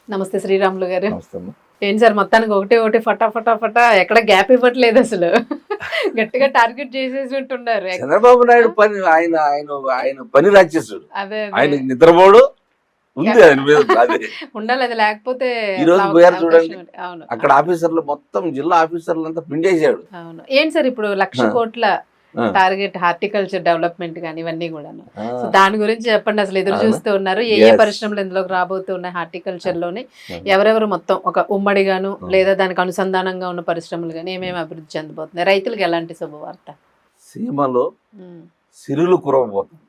నమస్తే శ్రీరాములు గారు. నమస్తే అమ్మా. ఏంటి సార్ మొత్తానికి ఒకటే ఒకటి ఫటా ఫటా ఫటా ఎక్కడ గ్యాప్ ఇవ్వట్లేదు అసలు. గట్టిగా టార్గెట్ చేసేసి ఉంటున్నారు. చంద్రబాబు నాయుడు పని ఆయన ఆయన ఆయన పని రాక్షసుడు. అదే ఆయన నిద్రపోడు ఉంది ఆయన మీద. అదే ఉండాలి, అది లేకపోతే ఈ రోజు పోయారు చూడండి, అవును అక్కడ ఆఫీసర్లు మొత్తం జిల్లా ఆఫీసర్లు అంతా పిండేశాడు. అవును. ఏంటి సార్ ఇప్పుడు 1,00,000 కోట్ల టార్గెట్ హార్టికల్చర్ డెవలప్మెంట్ కానీ ఇవన్నీ కూడా, సో దాని గురించి చెప్పండి. అసలు ఎదురు చూస్తూ ఉన్నారు, ఏ పరిశ్రమలు ఇందులోకి రాబోతున్నాయి హార్టికల్చర్ లోని, ఎవరెవరు మొత్తం ఒక ఉమ్మడిగాను లేదా దానికి అనుసంధానంగా ఉన్న పరిశ్రమలు కానీ ఏమేమి అభివృద్ధి చెందబోతున్నాయి, రైతులకు ఎలాంటి శుభవార్త? సీమలో సిరులు కురవబోతుంది,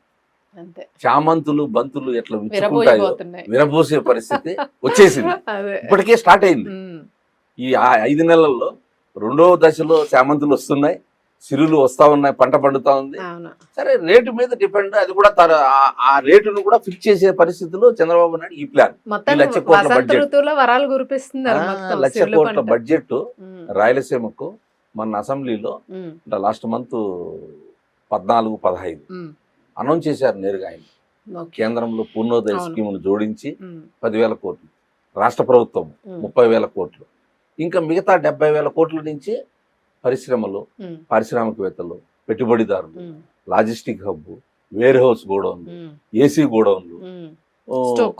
అంతే, చామంతులు బంతులు ఎట్లా విరబోయబోతున్నాయి, విరబోసే పరిస్థితి వచ్చేసింది. ఇప్పటికే స్టార్ట్ అయింది. ఈ 5 నెలల్లో 2వ దశలో చామంతులు వస్తున్నాయి, సిరులు వస్తా ఉన్నాయి, పంట పండుతా ఉంది. సరే, రేటు మీద డిపెండ్, అది కూడా ఆ రేటును కూడా ఫిక్స్ చేసే పరిస్థితిలో చంద్రబాబు నాయుడు ఈ ప్లాన్. 1,00,000 కోట్ల బడ్జెట్, 1,00,000 కోట్ల బడ్జెట్ రాయలసీమకు మన అసెంబ్లీలో లాస్ట్ మంత్ 14-15 అనౌన్స్ చేశారు నేరుగా. ఆయన కేంద్రంలో పూర్ణోదయ స్కీమును జోడించి 10,000 కోట్లు, రాష్ట్ర ప్రభుత్వం 30,000 కోట్లు, ఇంకా మిగతా 70,000 కోట్ల నుంచి పరిశ్రమలు, పారిశ్రామికవేత్తలు, పెట్టుబడిదారులు, లాజిస్టిక్ హబ్, వేర్ హౌస్ గోడౌన్లు, ఏసీ గోడౌన్లు,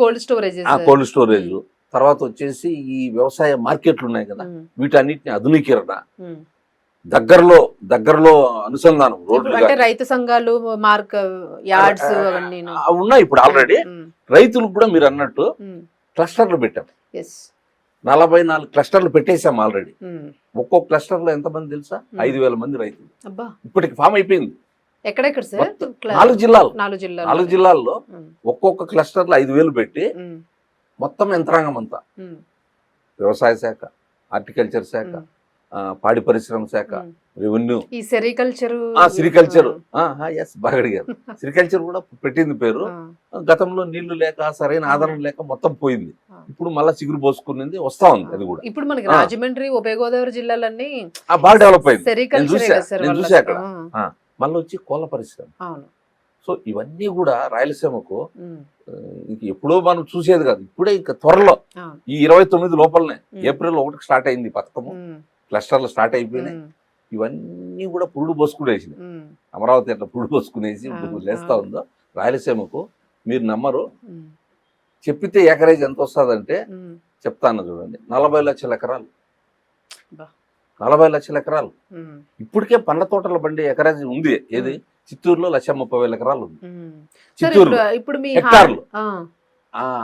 కోల్డ్ స్టోరేజ్, తర్వాత వచ్చేసి ఈ వ్యవసాయ మార్కెట్లు ఉన్నాయి కదా, వీటన్నిటిని ఆధునీకరణ, దగ్గరలో అనుసంధానం, రోడ్లు, రైతు సంఘాలు, యార్డ్స్ ఉన్నాయి. ఇప్పుడు ఆల్రెడీ రైతులకు కూడా మీరు అన్నట్టు క్లస్టర్లు పెట్టాం, 44 క్లస్టర్లు పెట్టేశాం ఆల్రెడీ. ఒక్కొక్క క్లస్టర్ లో ఎంతమంది తెలుసా? 5,000 మంది రైతులు ఇప్పటికి ఫామ్ అయిపోయింది. ఎక్కడెక్కడ సార్? 4 జిల్లాల్లో ఒక్కొక్క క్లస్టర్ లో 5,000 పెట్టి మొత్తం యంత్రాంగం అంతా, వ్యవసాయ శాఖ, హార్టికల్చర్ శాఖ, పాడి పరిశ్రమ శాఖ, రెవెన్యూ, సిరికల్చర్, బాగా అడిగారు. సిరికల్చర్ కూడా పెట్టింది పేరు. గతంలో నీళ్లు లేక, సరైన ఆధారం లేక మొత్తం పోయింది. ఇప్పుడు మళ్ళీ చిగురు పోసుకునింది, వస్తా ఉంది. అది కూడా ఇప్పుడు మనకి రాజమండ్రి, ఉభయ గోదావరి జిల్లాలన్నీ బాగా డెవలప్ అయింది. నేను చూసా అక్కడ. మళ్ళీ వచ్చి కోళ్ళ పరిశ్రమ. సో ఇవన్నీ కూడా రాయలసీమకు ఎప్పుడో మనం చూసేది కాదు, ఇప్పుడే ఇంకా త్వరలో ఈ 29 లోపలనే, ఏప్రిల్ 1 స్టార్ట్ అయింది పథకము, క్లస్టర్లు స్టార్ట్ అయిపోయినాయి. ఇవన్నీ కూడా పురుడు పోసుకునేసింది. అమరావతి అట్లా పురుడు పోసుకునేసి ఇప్పుడు లేస్తా ఉందో రాయలసీమకు. మీరు నమ్మరు, చెప్పితే ఎకరేజ్ ఎంత వస్తుందంటే చెప్తాను చూడండి, 40 లక్షల ఎకరాలు. 40 లక్షల ఎకరాలు. ఇప్పటికే పండ్ల తోటల బండి ఎకరేజ్ ఉంది. ఏది? చిత్తూరులో 1,30,000 ఎకరాలు ఉంది. చిత్తూరులో హెక్టార్లు.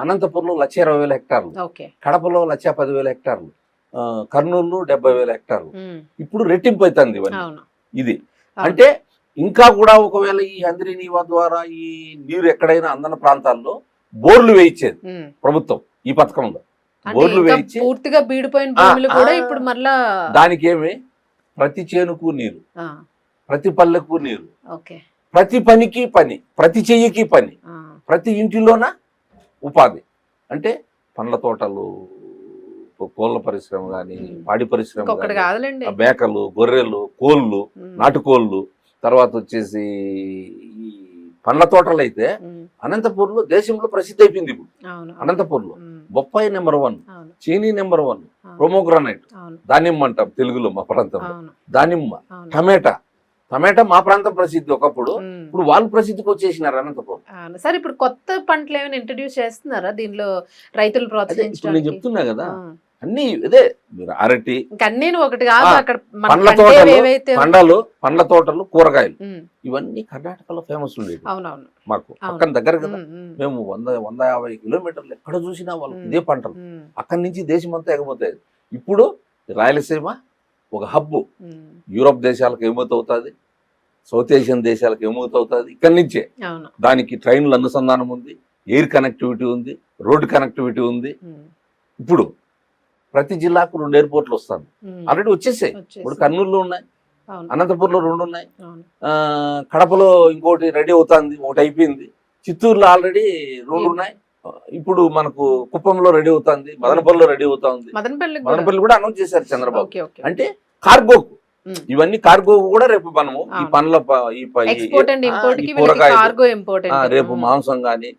అనంతపురంలో 1,20,000 హెక్టార్లు, కడపలో 1,10,000 హెక్టార్లు, కర్నూలు 70,000 హెక్టార్లు. ఇప్పుడు రెట్టింపు అవుతుంది ఇవన్నీ. ఇది అంటే ఇంకా కూడా ఒకవేళ ఈ హంద్రీ నీవా ద్వారా ఈ నీరు ఎక్కడైనా అందన ప్రాంతాల్లో బోర్లు వేయించేది ప్రభుత్వం ఈ పథకంలో. బోర్లు వేయించి పూర్తిగా బీడిపోయిన భూములు కూడా ఇప్పుడు మళ్ళా దానికి ఏమి, ప్రతి చేనుకు నీరు, ప్రతి పల్లెకు నీరు, ప్రతి పనికి పని, ప్రతి చెయ్యికి పని, ప్రతి ఇంటిలోన ఉపాధి. అంటే పండ్ల తోటలు, కోళ్ళ పరిశ్రమ గాని, పాడి పరిశ్రమ, మేకలు, గొర్రెలు, కోళ్ళు, నాటుకోళ్ళు, తర్వాత వచ్చేసి ఈ పండ్ల తోటలు అయితే అనంతపూర్లో దేశంలో ప్రసిద్ధి అయిపోయింది. ఇప్పుడు అనంతపూర్లో బొప్పాయి నెంబర్ 1, చీనీ నెంబర్ 1, ప్రోమోగ్రానైట్, దానిమ్మ అంటాం తెలుగులో మా ప్రాంతంలో, దానిమ్మ, టమాటా మా ప్రాంతం ప్రసిద్ధి ఒకప్పుడు. ఇప్పుడు వాళ్ళు ప్రసిద్ధికి వచ్చేసినారు అనంతపురం. సరే, ఇప్పుడు కొత్త పంటలు ఏమైనా ఇంట్రడ్యూస్ చేస్తున్నారా దీనిలో రైతులు ప్రోత్సహించడానికి? నేను చెప్తున్నా కదా, అన్ని ఇదే. మీరు అరటి, పండ్ల తోటలు, కూరగాయలు, ఇవన్నీ కర్ణాటకలో ఫేమస్ ఉండేది మాకు. పక్కన దగ్గర కదా, మేము 100-150 కిలోమీటర్లు ఎక్కడ చూసినా వాళ్ళు ఇదే పంటలు. అక్కడి నుంచి దేశం అంతా ఎగబోతాయి. ఇప్పుడు రాయలసీమ ఒక హబ్. యూరోప్ దేశాలకు ఎగుమతి అవుతుంది, సౌత్ ఏషియన్ దేశాలకు ఎగుమతి అవుతుంది ఇక్కడి నుంచే. దానికి ట్రైన్ల అనుసంధానం ఉంది, ఎయిర్ కనెక్టివిటీ ఉంది, రోడ్డు కనెక్టివిటీ ఉంది. ఇప్పుడు ప్రతి జిల్లాకు 2 ఎయిర్పోర్ట్లు వస్తాను, ఆల్రెడీ వచ్చేసాయి. ఇప్పుడు కర్నూలులో ఉన్నాయి, అనంతపూర్లో 2 ఉన్నాయి, కడపలో ఇంకోటి రెడీ అవుతుంది, ఒకటి అయిపోయింది, చిత్తూరులో ఆల్రెడీ 2 ఉన్నాయి. ఇప్పుడు మనకు కుప్పంలో రెడీ అవుతుంది, మదనపల్లిలో రెడీ అవుతా ఉంది. మదనపల్లి కూడా అనౌన్స్ చేశారు చంద్రబాబు. అంటే కార్గోకు, ఇవన్నీ కార్గో కూడా రేపు మనము ఈ పండ్ల, ఈ కూరగాయలు, రేపు మాంసం గాని,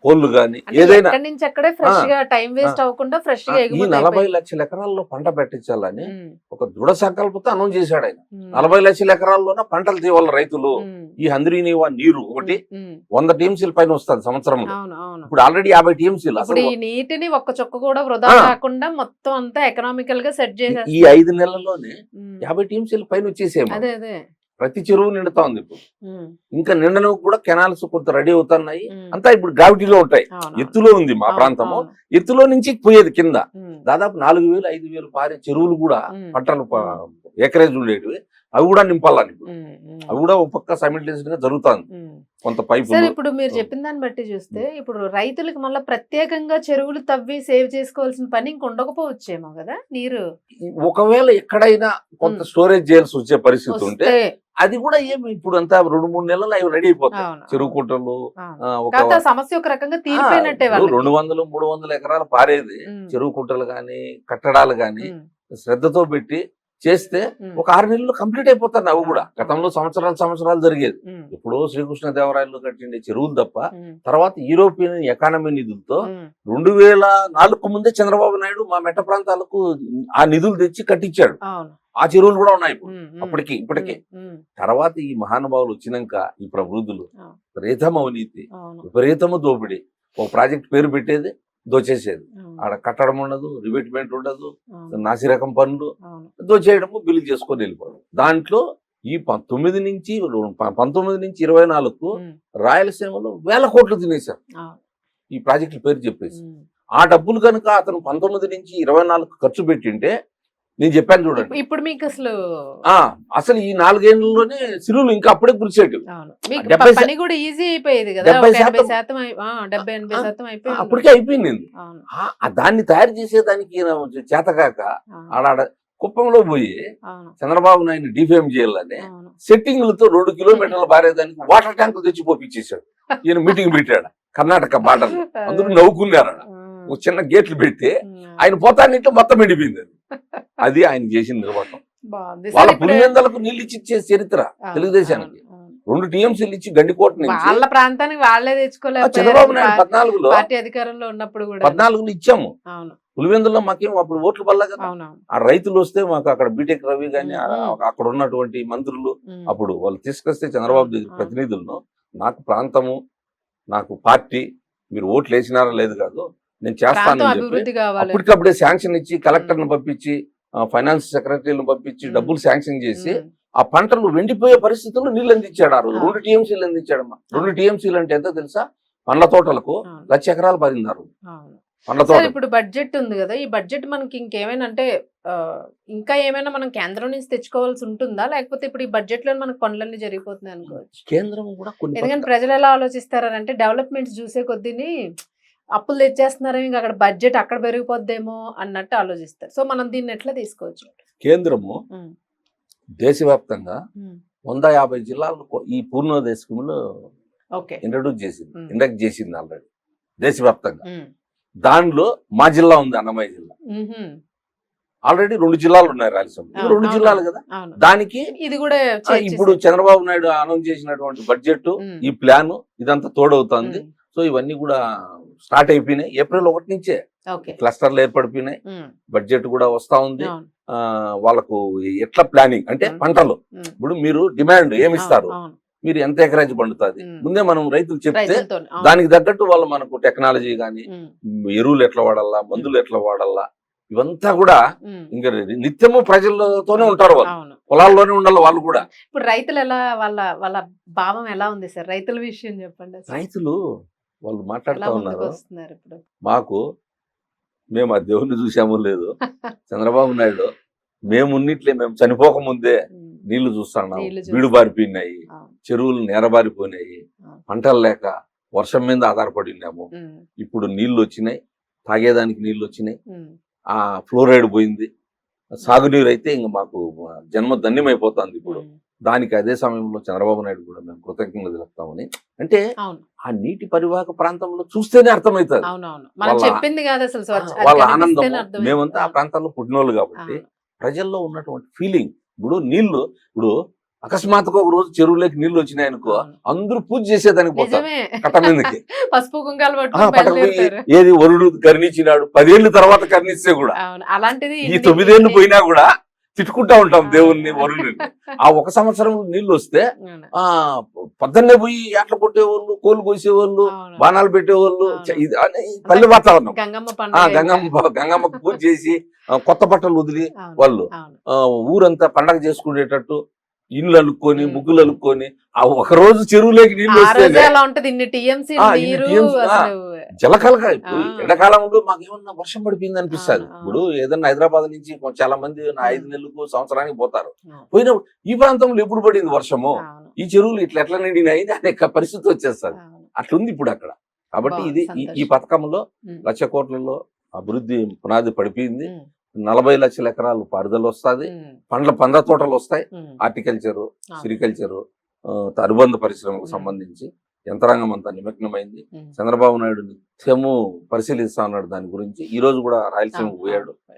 కోళ్ళు గాని అంటే ఏదైనా ఎక్కడి నుంచి అక్కడే ఫ్రెష్ గా టైం వేస్ట్ అవ్వకుండా ఫ్రెష్ గా ఈ ఎగుమతి 40 అయిపోయింది. లక్షల ఎకరాల్లో పంట పెట్టించాలని ఉమ్, ఒక దృఢ సంకల్పంతో అనౌన్స్ చేశాడు ఆయన. ఉమ్, 40 లక్షల ఎకరాల్లోనే పంటలు తీయాలి రైతులు. ఉమ్, ఈ హంద్రీనీవా నీరు ఒకటి ఉమ్, 100 టీఎంసీల పైన వస్తుంది సంవత్సరంలో. అవును అవును. ఇప్పుడు ఆల్రెడీ 50 టీఎంసీలు. ఇప్పుడు అసలు ఈ నీటిని ఒక్క చుక్క కూడా వృధా ఆ. కాకుండా మొత్తం అంతా ఎకనామికల్ గా సెట్ ఈ చేసేస్తారు. 5 నెలల్లోనే ఉమ్, 50 టీఎంసీల పైన వచ్చేసేమో. అదే అదే. ప్రతి చెరువు నిండుతా ఉంది ఇప్పుడు. ఉమ్, ఇంకా నిండను కూడా కెనాల్స్ కొంత రెడీ అవుతున్నాయి. ఉమ్, అంతా ఇప్పుడు గ్రావిటీలో ఉంటాయి. అవును, ఎత్తులో ఉంది మా అవును, ప్రాంతము. అవును. ఎత్తులో నుంచి పోయేది కింద. ఉమ్, దాదాపు 4,000 5,000 పారే చెరువులు కూడా ఉమ్, పంటలు ఎకరేజ్ ఉండేటివి. అవి కూడా నింపాలని ఇప్పుడు. ఉమ్, ఉమ్, అవి కూడా ఒక పక్క సైమిల్టేనియస్ గా జరుగుతుంది. ఉమ్. కొంత సార్ పైపులు. ఇప్పుడు మీరు చెప్పిన దాన్ని బట్టి చూస్తే ఇప్పుడు రైతులకు మళ్ళీ ప్రత్యేకంగా చెరువులు తవ్వి సేవ్ చేసుకోవాల్సిన పని ఇంక ఉండకపోవచ్చేమో కదా నీరు ఒకవేళ ఎక్కడైనా కొంత స్టోరేజ్ చేయాల్సి వచ్చే పరిస్థితి ఉంటే వస్తే. అది కూడా ఏమి ఇప్పుడు అంతా 2-3 నెలలు అవి రెడీ అయిపోతాయి. అవును, చెరువు కుంటలు అవును. ఒక కాకపోతే ఆ సమస్య ఒక రకంగా తీరిపోయినట్టే వాళ్ళకి. 200-300 ఎకరాలు పారేది ఉమ్, చెరువు కుంటలు గాని కట్టడాలు గాని ఉమ్, శ్రద్ధతో పెట్టి చేస్తే ఉమ్, ఒక 6 నెలలు కంప్లీట్ అయిపోతాయి. అవి కూడా గతంలో సంవత్సరాలు జరిగేది. ఉమ్, ఎప్పుడో శ్రీకృష్ణదేవరాయలు కట్టిండే చెరువులు తప్ప ఉమ్, తర్వాత యూరోపియన్ ఎకానమీ నిధులతో ఉమ్, 2004 ముందే చంద్రబాబు నాయుడు మా మెట్ట ప్రాంతాలకు ఆ నిధులు తెచ్చి కట్టించాడు. అవును. ఆ చెరువులు కూడా ఉన్నాయి ఇప్పుడు. ఉమ్, ఉమ్, అప్పటికి ఇప్పటికే ఉమ్, ఉమ్, తర్వాత ఈ మహానుభావులు వచ్చినాక ఈ ప్రబుద్ధులు అవును. విపరీతమ అవినీతి, అవును, విపరీతమ దోపిడీ. ఒక ప్రాజెక్ట్ పేరు పెట్టేది దోచేసేది. అవును, ఆడ కట్టడం ఉండదు, రిబేట్మెంట్ ఉండదు, అవును, నాసిరకం పనులు, అవును. దోచేయడము, బిల్లు చేసుకొని వెళ్ళిపోవడం. దాంట్లో ఈ 19 నుంచి 24 ఉమ్, రాయలసీమలో వేల కోట్లు తినేశారు అవును. ఈ ప్రాజెక్టుల పేరు చెప్పేసి. ఉమ్. ఆ డబ్బులు కనుక అతను 19 నుంచి 24 ఖర్చు పెట్టింటే నేను చెప్పాను చూడండి. ఇప్పుడు మీకు అసలు అసలు ఈ 4 ఏళ్లలోనే సిరువులు ఇంకా అప్పుడే కురిసేటివి. అవును మీకు 70 పని కూడా ఈజీ అయిపోయేది కదా. 70% 70-80% అయిపోయింది. అప్పటికే అయిపోయింది. అవును, దాన్ని తయారు చేసేదానికి ఈయన చేతకాక అవును, ఆడాడ కుప్పంలో పోయి అవును, చంద్రబాబు నాయుడు డిఫేమ్ చేయాలని అవును. సెట్టింగ్లతో 2 కిలోమీటర్ల బారేదానికి వాటర్ ట్యాంకులు తెచ్చి పోపించేశాడు. ఈయన మీటింగ్ పెట్టాడు కర్ణాటక బార్డర్. అందరూ నవ్వుకున్నారు. ఒక చిన్న గేట్లు పెట్టి ఆయన పోతానింటే మొత్తం ఎండిపోయింది. అది ఆయన చేసిన నిర్వాహకం. బాగుంది వాళ్ళ సార్. ఇప్పుడు పులివెందలకు నీళ్ళు ఇచ్చే చరిత్ర తెలుగుదేశానికి. 2 టీఎంసీలు ఇచ్చి గండికోట నుంచి వాళ్ళ ప్రాంతానికి వాళ్ళే చంద్రబాబు నాయుడు తెచ్చుకోలేకపోయారు 14లో పార్టీ అధికారంలో ఉన్నప్పుడు కూడా. 14లో ఇచ్చాము. అవును, పులివెందులో మాకేం అప్పుడు ఓట్లు పడలే కదా. అవునవును. ఆ రైతులు వస్తే మాకు అక్కడ బీటెక్ రవి గాని ఉమ్, అక్కడ ఉన్నటువంటి మంత్రులు ఉమ్, అప్పుడు వాళ్ళు తీసుకొస్తే చంద్రబాబు దగ్గర ప్రతినిధులను నాకు ప్రాంతము, నాకు పార్టీ, మీరు ఓట్లు వేసినారా లేదు కాదు, నేను ప్రాంతం చేస్తానని చెప్పి అభివృద్ధి కావాలి. అప్పటికప్పుడే శాంక్షన్ ఇచ్చి కలెక్టర్ను పంపించి ఫైనాన్స్ సెక్రటరీలను పంపించి ఉమ్, డబ్బులు శాంక్షన్ చేసి ఉమ్, ఆ పంటలు వెండిపోయే పరిస్థితుల్లో నీళ్ళు అందించాడు. ఆ రోజు 2 టీఎంసీలు అందించాడమ్మా. 2 టీఎంసీలు అంటే ఎంతో తెలుసా? పండ్ల తోటలకు అవును, 1,00,000 ఎకరాలు పారిందారు అవును. పండ్ల సార్ తోట. ఇప్పుడు బడ్జెట్ ఉంది కదా, ఈ బడ్జెట్ మనకి ఇంకేమైనా అంటే ఆ, ఇంకా ఏమైనా మనం కేంద్రం నుంచి తెచ్చుకోవాల్సి ఉంటుందా, లేకపోతే ఇప్పుడు ఈ బడ్జెట్ లో మనకు పనులన్నీ జరిగిపోతున్నాయి అనుకోవచ్చు? కేంద్రం కూడా కొన్ని ఎందుకంటే ప్రజలు ఎలా ఆలోచిస్తారంటే డెవలప్మెంట్స్ చూసే కొద్దిని అప్పులు తెచ్చేస్తున్నారేమో, ఇంకా అక్కడ బడ్జెట్ అక్కడ పెరిగిపోద్దేమో అన్నట్టు ఆలోచిస్తారు. సో మనం దీన్ని ఎట్లా తీసుకోవచ్చు? కేంద్రము ఉమ్, దేశవ్యాప్తంగా ఉమ్, 150 జిల్లాలకు ఈ పూర్ణోదయ స్కీములు ఓకే. ఇంట్రడ్యూస్ చేసింది, ఉమ్, ఇండక్ట్ చేసింది ఆల్రెడీ దేశవ్యాప్తంగా. ఉమ్, దానిలో మా జిల్లా ఉంది, అన్నమయ్య జిల్లా. ఉహుం, ఆల్రెడీ 2 జిల్లాలు ఉన్నాయి రాయలసీమ. అవును, 2 జిల్లాలు కదా. అవును. దానికి ఇది కూడా ఇప్పుడు చంద్రబాబు నాయుడు అనౌన్స్ చేసినటువంటి బడ్జెట్, ఈ ప్లాన్ ఇదంతా తోడవుతుంది. సో ఇవన్నీ కూడా స్టార్ట్ అయిపోయినాయి. ఏప్రిల్ 1 నుంచే క్లస్టర్లు ఏర్పడిపోయినాయి. బడ్జెట్ కూడా వస్తా ఉంది. వాళ్ళకు ఎట్లా ప్లానింగ్ అంటే పంటలు ఇప్పుడు మీరు డిమాండ్ ఏమిస్తారు, మీరు ఎంత ఎకరాజ్ పండుతుంది ముందే మనం రైతులు చెప్తే దానికి తగ్గట్టు వాళ్ళు మనకు టెక్నాలజీ గాని, ఎరువులు ఎట్లా వాడాలా, మందులు ఎట్లా వాడాలా, ఇవంతా కూడా ఇంకా నిత్యము ప్రజలతోనే ఉంటారు. వాళ్ళు పొలాల్లోనే ఉండాలి. వాళ్ళు కూడా ఇప్పుడు రైతులు ఎలా వాళ్ళ భావం ఎలా ఉంది సార్? రైతుల విషయం చెప్పండి. రైతులు వాళ్ళు మాట్లాడుతూ ఉన్నారు, మాకు మేము ఆ దేవుణ్ణి చూసామో లేదు, చంద్రబాబు నాయుడు మేమున్నిట్లే మేము చనిపోక ముందే నీళ్లు చూస్తున్నాం, బీడు బారిపోయినాయి, చెరువులు నేరబారిపోయినాయి, పంటలు లేక వర్షం మీద ఆధారపడి ఉన్నాము. ఇప్పుడు నీళ్లు వచ్చినాయి, తాగేదానికి నీళ్లు వచ్చినాయి, ఆ ఫ్లోరైడ్ పోయింది, సాగునీరు అయితే ఇంక మాకు జన్మ ధన్యమైపోతుంది. ఇప్పుడు దానికి అదే సమయంలో చంద్రబాబు నాయుడు కూడా మేము కృతజ్ఞతలు తెలుపుతామని. అంటే ఆ నీటి పరివాహక ప్రాంతంలో చూస్తేనే అర్థమవుతుంది వాళ్ళ ఆనందం. మేమంతా ఆ ప్రాంతాల్లో పుట్టినోళ్ళు కాబట్టి ప్రజల్లో ఉన్నటువంటి ఫీలింగ్. ఇప్పుడు నీళ్లు, ఇప్పుడు అకస్మాత్తుగా ఒక రోజు చెరువులోకి నీళ్లు వచ్చినాయి అనుకో, అవును. అందరూ పూజ చేసేదానికి పోతారు నిజమే. కట్ట మీదకి. పసుపు కుంకాలు ఆ, పట్టుకొని పట్టపోయి బయలుదేరుతారు. ఏది వరుడు కరుణించినాడు 10 ఏళ్ళ తర్వాత కరుణిస్తే కూడా అవును. అలాంటిది ఈ 9 ఏళ్ళు పోయినా కూడా తిట్టుకుంటా ఉంటాం దేవుణ్ణి వరుణుని. ఆ ఒక సంవత్సరం నీళ్లు వస్తే అవును. ఆ పొద్దున్నే పోయి ఏట్ల కొట్టేవాళ్ళు, కోళ్ళు కోసేవాళ్ళు, అవును. బాణాలు పెట్టేవాళ్ళు. అవును. ఇది అని పల్లె వాతావరణం. గంగమ్మ ఆ పండుగ గంగమ్మకు పూజ చేసి కొత్త బట్టలు వదిలి అవును. వాళ్ళు అవును. ఊరంతా పండగ చేసుకునేటట్టు ఇల్లు అలుక్కొని ఉమ్. ముగ్గులు అలుక్కొని ఆ ఒక రోజు చెరువులోకి నీళ్లు ఆ రోజే వస్తే అలా ఉంటది. ఇన్ని టీఎంసీ ఇన్ని నీరు TMC, అసలు. జలకలగా. ఇప్పుడు ఆ. ఎండాకాలంలో మాకు ఏమన్నా వర్షం పడిపోయింది అనిపిస్తుంది. అవును, అవును. ఇప్పుడు ఏదన్నా హైదరాబాద్ నుంచి చాలా మంది 5 ఉమ్. నెలలకు సంవత్సరానికి పోతారు. అవును. పోయినప్పుడు ఈ ప్రాంతంలో ఎప్పుడు పడింది వర్షము, అవును. ఈ చెరువులు ఎట్లా నిండినాయి అనే పరిస్థితి వచ్చేస్తుంది. అవును. అట్లుంది ఇప్పుడు అక్కడ. కాబట్టి బాగుంది, ఇది ఈ సంతోషం. పథకంలో ఉమ్. 1,00,000 కోట్లలో అభివృద్ధి పునాది పడిపోయింది. ఉమ్. 40 లక్షల ఎకరాలు పారుదల వస్తుంది. ఉమ్. పండ్ల తోటలు వస్తాయి. ఉమ్. హార్టికల్చరు, అవును. సిరికల్చరు, అనుబంధ పరిశ్రమకు ఉమ్. సంబంధించి యంత్రాంగం అంతా నిమగ్నమైంది. ఉమ్. చంద్రబాబు నాయుడు నిత్యము పరిశీలిస్తా ఉన్నాడు దాని గురించి. ఈ రోజు కూడా రాయలసీమకు అవును, పోయాడు. అవును.